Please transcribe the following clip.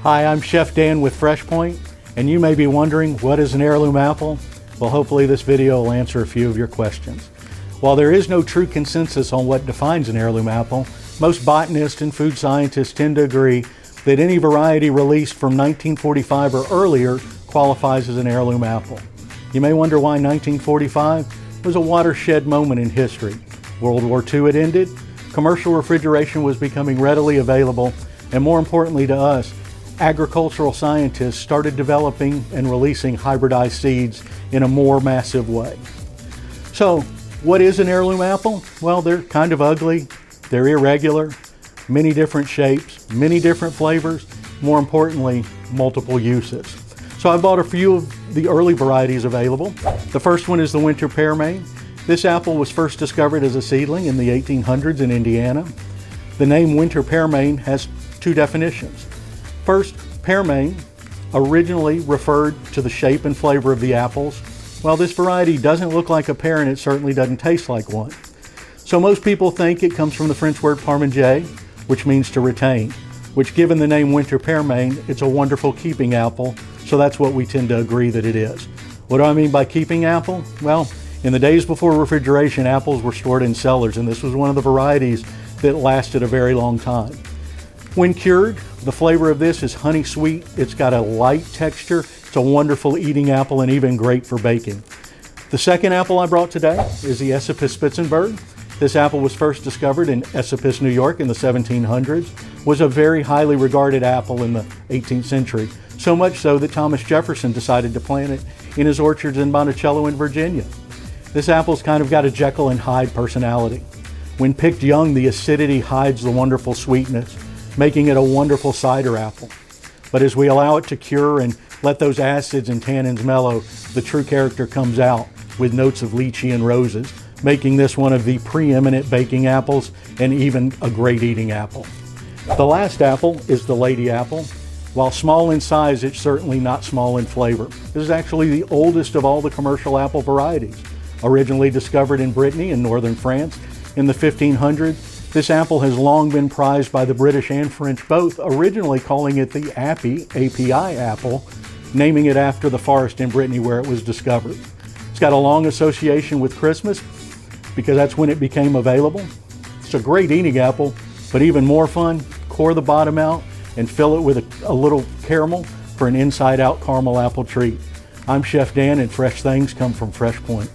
Hi, I'm Chef Dan with FreshPoint, and you may be wondering, what is an heirloom apple? Well, hopefully this video will answer a few of your questions. While there is no true consensus on what defines an heirloom apple, most botanists and food scientists tend to agree that any variety released from 1945 or earlier qualifies as an heirloom apple. You may wonder why 1945 was a watershed moment in history. World War II had ended, commercial refrigeration was becoming readily available, and more importantly to us, agricultural scientists started developing and releasing hybridized seeds in a more massive way. So, what is an heirloom apple? Well, they're kind of ugly, they're irregular, many different shapes, many different flavors, more importantly, multiple uses. So I bought a few of the early varieties available. The first one is the winter pear Maine. This apple was first discovered as a seedling in the 1800s in Indiana. The name winter pear Maine has two definitions. First, pear Maine originally referred to the shape and flavor of the apples. While this variety doesn't look like a pear and it certainly doesn't taste like one. So most people think it comes from the French word parmentier, which means to retain, which given the name winter pear Maine, it's a wonderful keeping apple, so that's what we tend to agree that it is. What do I mean by keeping apple? Well, in the days before refrigeration, apples were stored in cellars, and this was one of the varieties that lasted a very long time. When cured, the flavor of this is honey sweet. It's got a light texture. It's a wonderful eating apple and even great for baking. The second apple I brought today is the Espen Sandberg. This apple was first discovered in Esopus, New York in the 1700s, was a very highly regarded apple in the 18th century, so much so that Thomas Jefferson decided to plant it in his orchards in Monticello in Virginia. This apple's kind of got a Jekyll and Hyde personality. When picked young, the acidity hides the wonderful sweetness, making it a wonderful cider apple. But as we allow it to cure and let those acids and tannins mellow, the true character comes out with notes of lychee and roses, making this one of the preeminent baking apples and even a great eating apple. The last apple is the lady apple. While small in size, it's certainly not small in flavor. This is actually the oldest of all the commercial apple varieties. Originally discovered in Brittany in northern France in the 1500s, this apple has long been prized by the British and French both, originally calling it the API apple, naming it after the forest in Brittany where it was discovered. It's got a long association with Christmas because that's when it became available. It's a great eating apple, but even more fun, core the bottom out and fill it with a little caramel for an inside-out caramel apple treat. I'm Chef Dan, and fresh things come from FreshPoint.